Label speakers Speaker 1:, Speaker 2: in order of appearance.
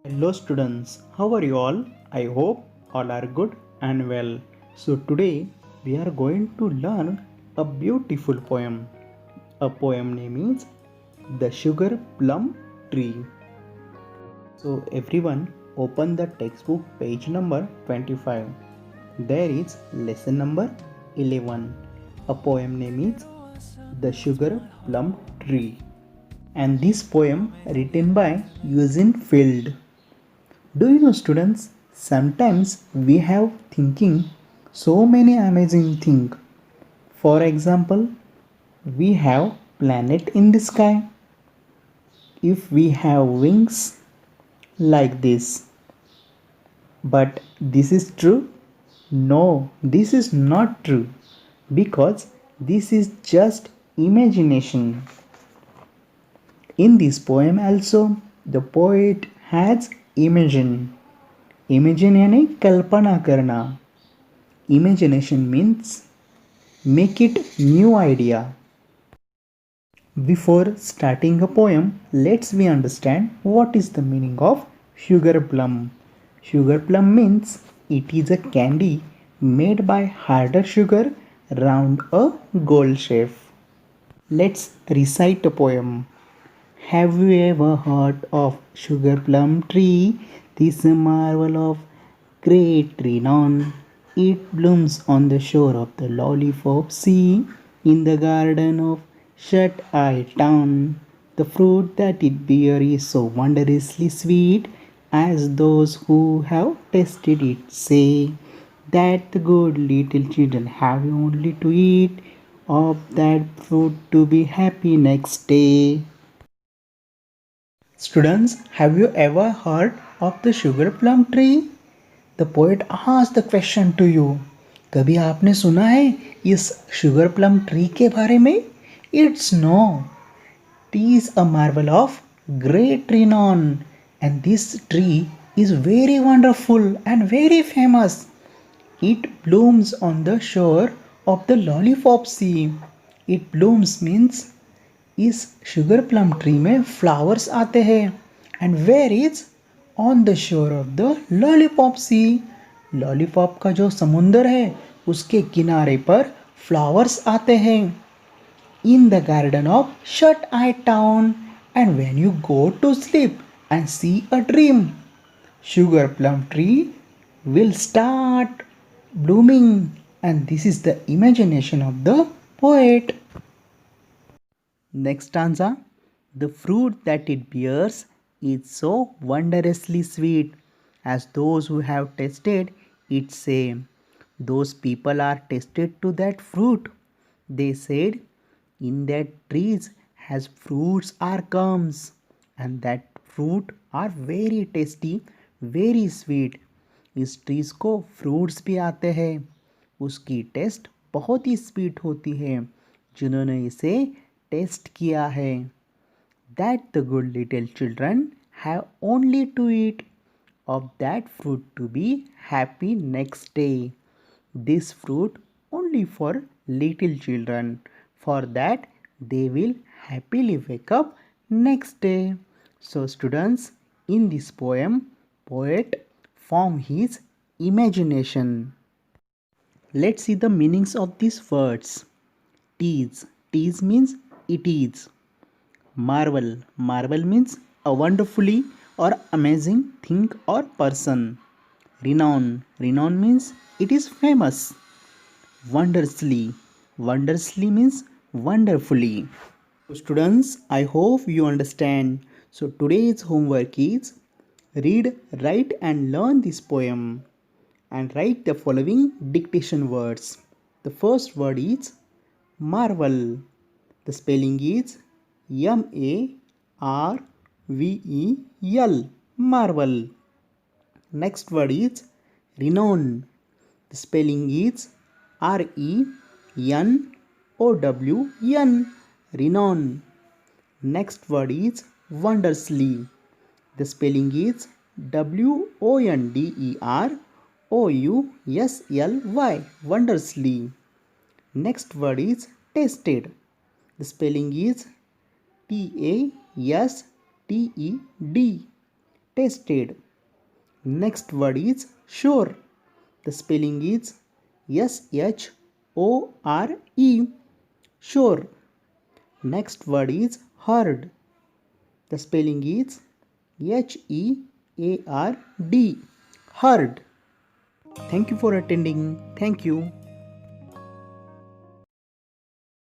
Speaker 1: Hello students, how are you all? I hope all are good and well. So today we are going to learn a beautiful poem. A poem name is The Sugar Plum Tree. So everyone open the textbook page number 25. There is lesson number 11. A poem name is The Sugar Plum Tree. And this poem written by Eugene Field. Do you know students, sometimes we have thinking so many amazing things. For example, we have planet in the sky. If we have wings like this. But this is true? No, this is not true because this is just imagination. In this poem also, the poet has imagined. Imagine यानी कल्पना करना. Imagination means make it new idea. Before starting a poem, let's we understand what is the meaning of sugar plum. Sugar plum means it is a candy made by harder sugar round a gold shape. Let's recite a poem. Have you ever heard of sugar plum tree? This marvel of great renown. It blooms on the shore of the lollipop sea, in the garden of Shut-Eye Town. The fruit that it bears is so wondrously sweet, as those who have tasted it say, that the good little children have only to eat of that fruit to be happy next day. Students, have you ever heard of the sugar plum tree? The poet asked the question to you. कभी आपने सुना है इस sugar plum tree के बारे में? It's no. It is a marvel of great renown, and this tree is very wonderful and very famous. It blooms on the shore of the lollipop sea. It blooms means इस sugar plum tree में flowers आते हैं. And where is on the shore of the lollipop sea. Lollipop का जो समुंदर है उसके किनारे पर फ्लावर्स आते हैं. In the garden of shut eye town. And when you go to sleep and see a dream, sugar plum tree will start blooming, and this is the imagination of the poet. Next stanza. The fruit that it bears is so wondrously sweet, as those who have tasted it say. Those people are tasted to that fruit. They said, in that trees has fruits are comes, and that fruit are very tasty, very sweet. इस trees को fruits भी आते हैं. उसकी test बहुत ही sweet होती है. जिन्होंने इसे टेस्ट किया है. That the good little children have only to eat of that fruit to be happy next day. This fruit only for little children, for that they will happily wake up next day. So students, in this poem, poet form his imagination. Let's see the meanings of these words. Tease. Tease means it is. Marvel. Marvel means a wonderfully or amazing thing or person. Renown. Renown means it is famous. Wondrously. Wondrously means wonderfully. So students, I hope you understand. So today's homework is read, write and learn this poem and write the following dictation words. The first word is marvel. The spelling is Marvel. Marvel. Next word is renown. The spelling is Renown. Renown. Next word is wondrously. The spelling is Wonderously. Wondrously. Next word is tasted. The spelling is Tasted. tasted. Next word is sure. The spelling is Shore. Sure. Next word is heard. The spelling is Heard. Heard. Thank you for attending. Thank you.